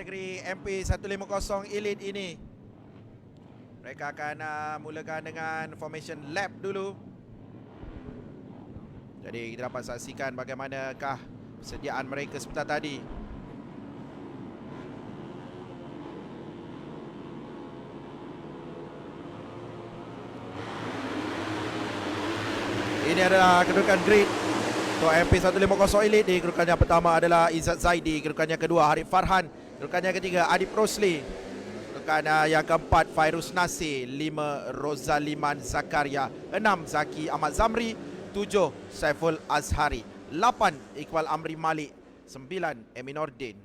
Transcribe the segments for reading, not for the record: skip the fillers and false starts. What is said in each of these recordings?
kategori MP150 Elite ini. Mereka akan mulakan dengan formation lap dulu. Jadi kita dapat saksikan bagaimanakah persediaan mereka sebentar tadi. Ini adalah kedudukan grid untuk MP150 Elite. Di kedudukan yang pertama adalah Izzat Zaidi, kedudukan yang kedua Harith Farhan, kedudukan yang ketiga Adib Rosli, kedudukan yang keempat Fairuz Nasir, 5 Rozaliman Zakaria, 6 Zaki Ahmad Zamri, 7 Saiful Azhari, 8 Iqbal Amri Malik, 9 Emin Nordin,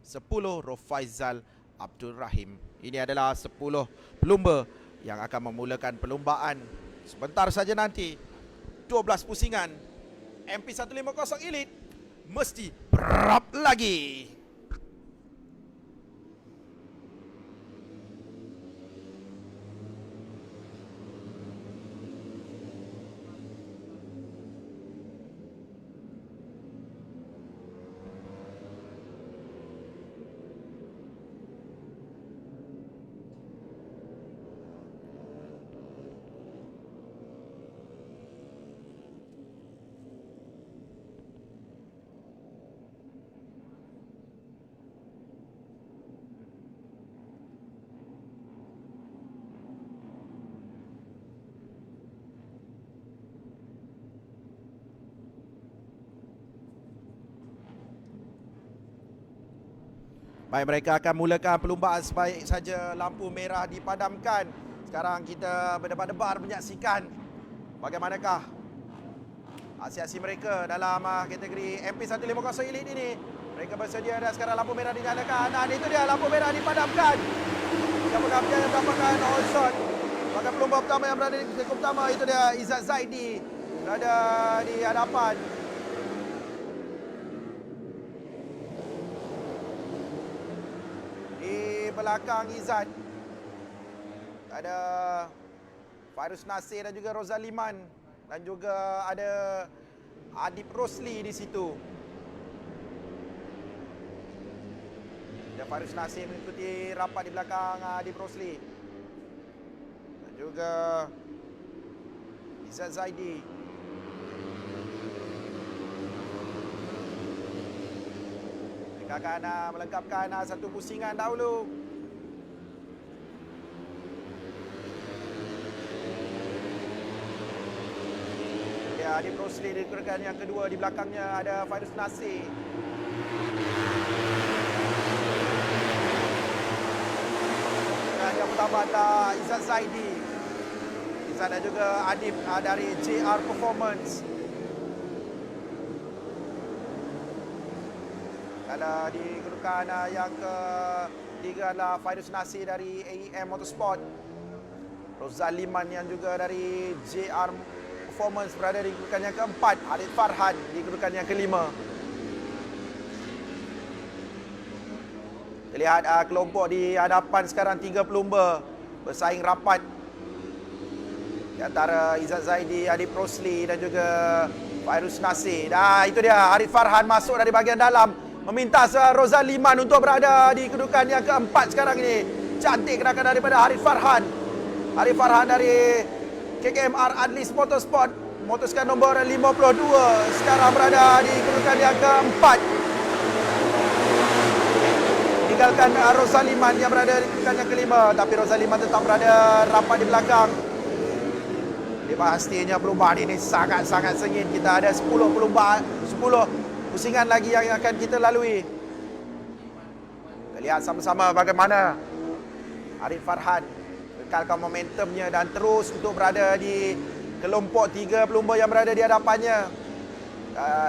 10 Rofaizal Abdul Rahim. Ini adalah 10 pelumba yang akan memulakan perlumbaan sebentar saja nanti. 12 pusingan MP150 Elite mesti berap lagi. Baik, mereka akan mulakan perlumbaan sebaik saja lampu merah dipadamkan. Sekarang kita berdebar-debar menyaksikan bagaimanakah aksi-aksi mereka dalam kategori MP150 Elite ini. Mereka bersedia dan sekarang lampu merah dinyalakan. Dan itu dia, lampu merah dipadamkan. Yang pengambilan yang mendapatkan all shot. Maka pelumba pertama yang berada di sektor pertama itu dia Izzat Zaidi, berada di hadapan. Belakang Izzat ada Fairuz Nasir dan juga Rozaliman, dan juga ada Adib Rosli di situ. Dan Fairuz Nasir mengikuti rapat di belakang Adib Rosli dan juga Izzat Zaidi. Mereka akan melengkapkan satu pusingan dahulu. Adib Rosli di kedudukan yang kedua, di belakangnya ada Fairuz Nasir. Dan yang pertama adalah Izzat Zaidi. Izzat dan juga Adib dari JR Performance. Kalau di kedudukan yang ketiga adalah Fairuz Nasir dari AEM Motorsport. Rozaliman yang juga dari JR Performance berada di kedudukan yang keempat. Harith Farhan di kedudukan yang kelima. Kita lihat kelompok di hadapan sekarang 3 pelumba bersaing rapat di antara Izzat Zaidi, Adib Rosli dan juga Fairuz Nasir. Itu dia, Harith Farhan masuk dari bahagian dalam, meminta Rozaliman untuk berada di kedudukan yang keempat sekarang ini. Cantik gerakan daripada Harith Farhan. Harith Farhan dari KKMR Adlis Motorsport, motosikal nombor 52, sekarang berada di kedudukan yang keempat. Tinggalkan Rozaliman yang berada di kedudukan yang kelima, tapi Rozaliman tetap berada rapat di belakang. Jadi pastinya perlumbaan ini sangat-sangat sengit. Kita ada 10 perlumbaan, 10 pusingan lagi yang akan kita lalui. Kita lihat sama-sama bagaimana Harith Farhan kekalkan momentumnya dan terus untuk berada di kelompok 3 pelumba yang berada di hadapannya.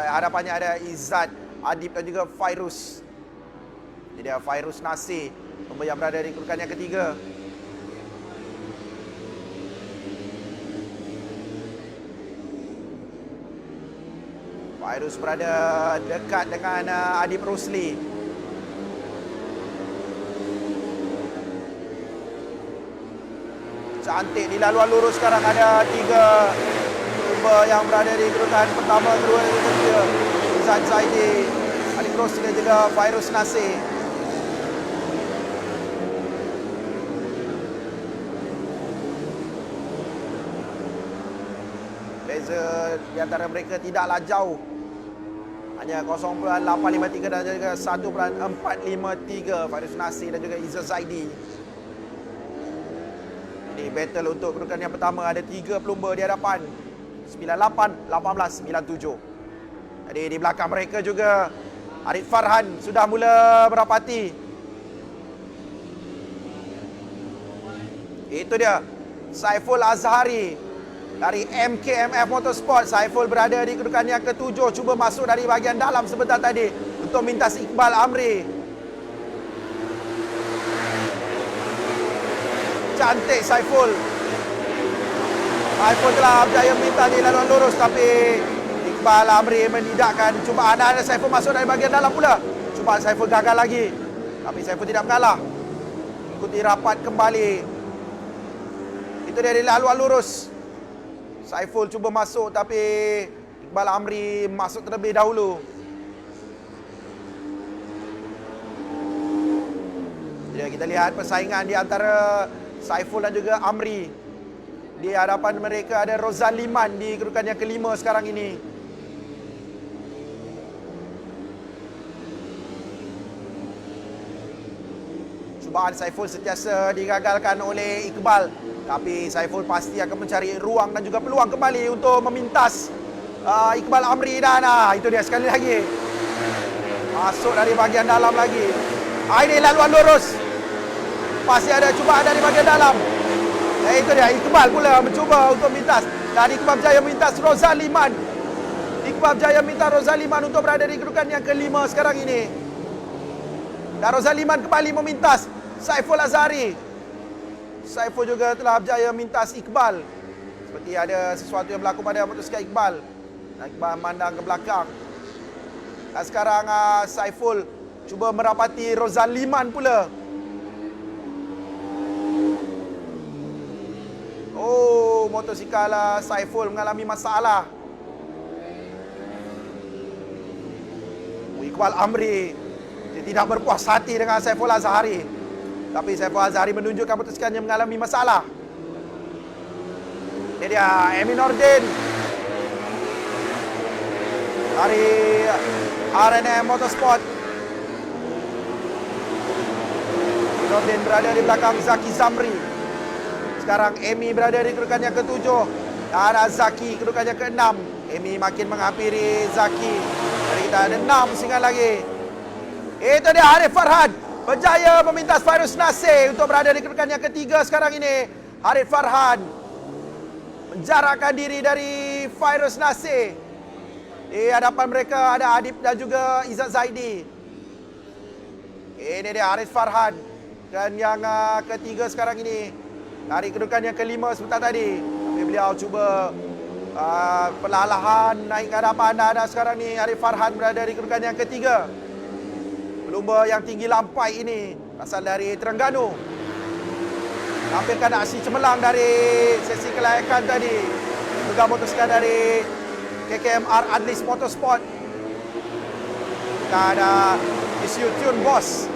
Hadapannya ada Izzat, Adib dan juga Fairuz. Jadi Fairuz Nasir, pelumba yang berada di kedudukan yang ketiga. Fairuz berada dekat dengan Adib Rosli. Cantik di laluan lurus sekarang ada 3 pelumba yang berada di kedudukan pertama, kedua dan ketiga. Izzat Zaidi, Adib Rosli dan juga Fairuz Nasir. Beza di antara mereka tidaklah jauh. Hanya 0.853 dan juga 1.453 Fairuz Nasir dan juga Izzat Zaidi. Ini battle untuk kedudukan yang pertama. Ada 3 pelumba di hadapan. 98, 18, 97. Jadi di belakang mereka juga Arif Farhan sudah mula merapati. Itu dia Saiful Azhari dari MKMF Motorsport. Saiful berada di kedudukan yang ke-7, cuba masuk dari bahagian dalam sebentar tadi untuk mintas Iqbal Amri. Cantik Saiful. Saiful telah berjaya minta di laluan lurus, tapi Iqbal Amri menidakkan cubaan. Ada Saiful masuk dari bahagian dalam pula. Cubaan Saiful gagal lagi, tapi Saiful tidak mengalah. Ikuti rapat kembali. Itu dia di laluan lurus. Saiful cuba masuk, tapi Iqbal Amri masuk terlebih dahulu. Jadi kita lihat persaingan di antara Saiful dan juga Amri. Di hadapan mereka ada Rozan Liman di kedudukan yang kelima sekarang ini. Cubaan Saiful sentiasa digagalkan oleh Iqbal, tapi Saiful pasti akan mencari ruang dan juga peluang kembali untuk memintas Iqbal Amri. Dan itu dia sekali lagi. Masuk dari bahagian dalam lagi. Ini laluan lurus. Pasti ada cubaan dari bahagian dalam. Itu dia, Iqbal pula mencuba untuk mintas. Dan Iqbal berjaya mintas Rozan Liman. Iqbal berjaya minta Rozan Liman untuk berada di kedudukan yang kelima sekarang ini. Dan Rozan Liman kembali memintas Saiful Azhari. Saiful juga telah berjaya mintas Iqbal. Seperti ada sesuatu yang berlaku pada motosikal Iqbal. Dan Iqbal memandang ke belakang. Dan sekarang Saiful cuba merapati Rozan Liman pula. Oh, motosikal Saiful mengalami masalah. Iqbal Amri dia tidak berpuas hati dengan Saiful Azhari. Tapi Saiful Azhari menunjukkan motosikalnya mengalami masalah. Ini dia Emin Nordin dari RNM Motorsport. Emin Nordin berada di belakang Zaki Zamri. Sekarang Emi berada di kedudukan yang ke-7 dan Zaki kedudukan yang ke-6. Emi makin menghampiri Zaki. Jadi kita ada 6 pusingan lagi. Itu dia Arif Farhan berjaya memintas Fairuz Nasir untuk berada di kedudukan yang ke-3 sekarang ini. Arif Farhan menjarakkan diri dari Fairuz Nasir. Di hadapan mereka ada Adib dan juga Izzat Zaidi. Ini dia Arif Farhan. Dan yang ke-3 sekarang ini dari kedudukan yang ke-5 sebentar tadi. Tapi beliau cuba perlahan naik ke hadapan. Dan sekarang ni Arif Farhan berada di kedudukan yang ke-3. Pelumba yang tinggi lampai ini asal dari Terengganu. Tampilkan aksi cemerlang dari sesi kelayakan tadi. Juga motosikal dari KKMR Adlis Motorsport. Kita ada isu tune boss.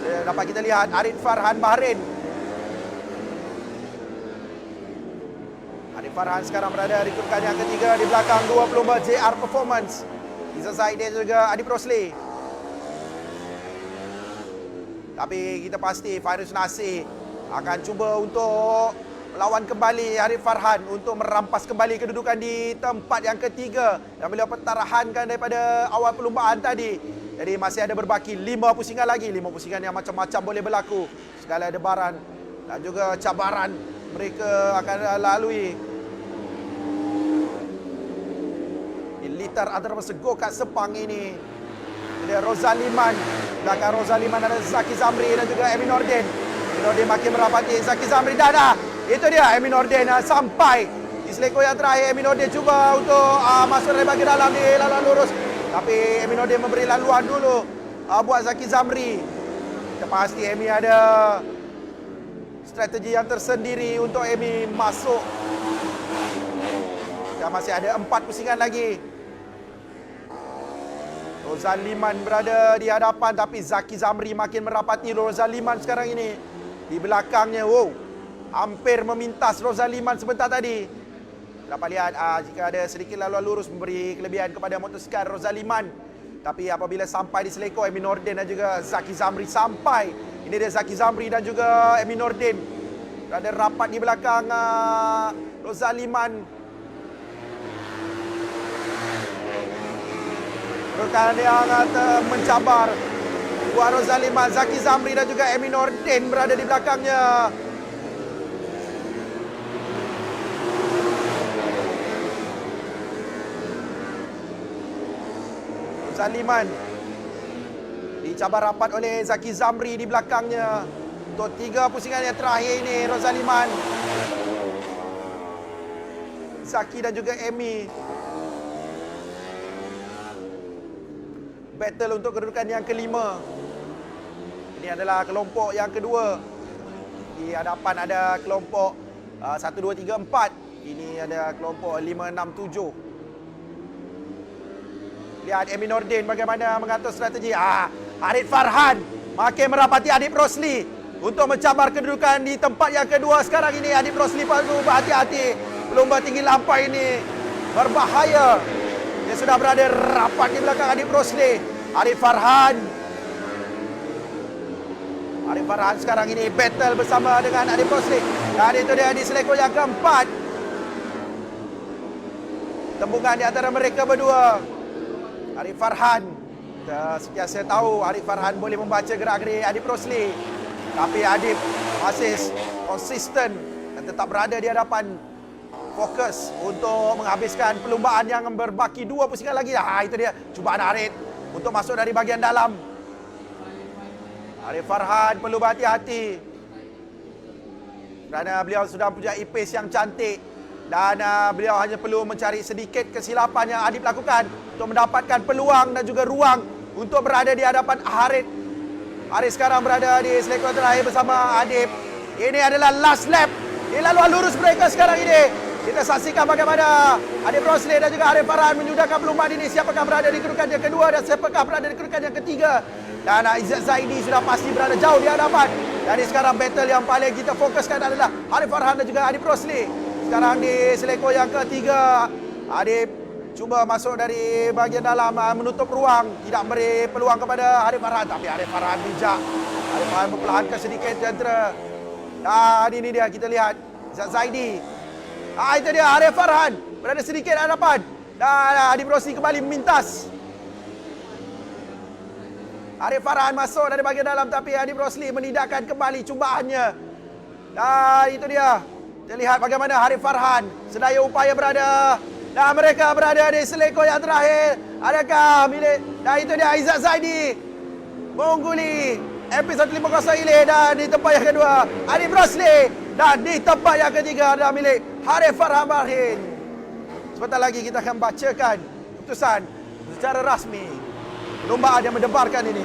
Dapat kita lihat Arif Farhan Bahrain. Arif Farhan sekarang berada di kedudukan yang ke-3 di belakang dua pelumba JR Performance. Izzat Zaidi dan juga Adib Rosli. Tapi kita pasti Fairuz Nasir akan cuba untuk melawan kembali Arif Farhan untuk merampas kembali kedudukan di tempat yang ke-3 yang beliau pertahankan daripada awal perlumbaan tadi. Jadi masih ada berbaki 5 pusingan lagi. 5 pusingan yang macam-macam boleh berlaku. Segala debaran dan juga cabaran mereka akan lalui. Liter antara Go-Kart Sepang ini. Ada Rozan Liman. Belakang Rozan Liman ada Zaki Zamri dan juga Emin Nordin. Emin Nordin makin merapati Zaki Zamri. Dan itu dia Emin Nordin sampai di seleko yang terakhir. Emin Nordin cuba untuk masuk dari bahagian dalam di laluan lurus. Tapi Emin Nordin memberi laluan dulu buat Zaki Zamri. Kita pasti Emi ada strategi yang tersendiri untuk Emi masuk. Dan masih ada 4 pusingan lagi. Rozan Liman berada di hadapan, tapi Zaki Zamri makin merapati Rozan Liman sekarang ini. Di belakangnya, hampir memintas Rozan Liman sebentar tadi. Dapat lihat jika ada sedikit laluan lurus memberi kelebihan kepada motosikal Rozaliman. Tapi apabila sampai di selekor, Emin Nordin dan juga Zaki Zamri sampai. Ini dia Zaki Zamri dan juga Emin Nordin. Berada rapat di belakang Rozaliman. Rekan yang mencabar. Buat Rozaliman, Zaki Zamri dan juga Emin Nordin berada di belakangnya. Rozaliman dicabar rapat oleh Zaki Zamri di belakangnya. Untuk 3 pusingan yang terakhir ini, Rozaliman, Zaki dan juga Emi. Battle untuk kedudukan yang kelima. Ini adalah kelompok yang kedua. Di hadapan ada kelompok 1, 2, 3, 4. Ini ada kelompok 5, 6, 7. Lihat Emin Nordin bagaimana mengatur strategi. Arif Farhan makin merapati Adib Rosli untuk mencabar kedudukan di tempat yang kedua. Sekarang ini Adib Rosli perlu berhati-hati. Pelumba tinggi lampai ini berbahaya. Dia sudah berada rapat di belakang Adib Rosli. Arif Farhan. Arif Farhan sekarang ini battle bersama dengan Adib Rosli. Dan itu dia di selekor yang keempat. Tembungan di antara mereka berdua. Arif Farhan, kita sentiasa tahu Arif Farhan boleh membaca gerak-gerik Adib Rosli. Tapi Adib masih konsisten dan tetap berada di hadapan, fokus untuk menghabiskan perlumbaan yang berbaki 2 pusingan lagi. Itu dia cubaan Arif untuk masuk dari bahagian dalam. Arif Farhan perlu berhati-hati kerana beliau sudah mempunyai pace yang cantik. Dan beliau hanya perlu mencari sedikit kesilapan yang Adib lakukan untuk mendapatkan peluang dan juga ruang untuk berada di hadapan Harit. Harit sekarang berada di selekor terakhir bersama Adib. Ini adalah last lap. Di laluan lurus mereka sekarang ini. Kita saksikan bagaimana Adib Rosli dan juga Arif Farhan menyudahkan perlumbaan ini. Siapakah berada di kedudukan yang kedua dan siapakah berada di kedudukan yang ketiga. Dan Izzat Zaidi sudah pasti berada jauh di hadapan. Jadi sekarang battle yang paling kita fokuskan adalah Arif Farhan dan juga Adib Rosli. Sekarang di selekor yang ketiga, Adib cuba masuk dari bahagian dalam, menutup ruang, tidak beri peluang kepada Arif Farhan. Tapi Arif Farhan bijak. Arif Farhan memperlahankan sedikit jentera. Dan ini dia, kita lihat Izzat Zaidi. Itu dia Arif Farhan berada sedikit hadapan. Dan Adib Rosli kembali memintas. Arif Farhan masuk dari bahagian dalam, tapi Adib Rosli menidakkan kembali cubaannya. Dan itu dia. Kita lihat bagaimana Arif Farhan sedaya upaya berada. Dan mereka berada di selekor yang terakhir. Adakah milik? Dan itu dia Izzat Zaidi mengungguli episod 50 ini. Dan di tempat yang kedua Adib Rosli. Dan di tempat yang ketiga adalah milik Arif Farhan Berhin. Sebentar lagi kita akan bacakan keputusan secara rasmi perlumbaan yang mendebarkan ini.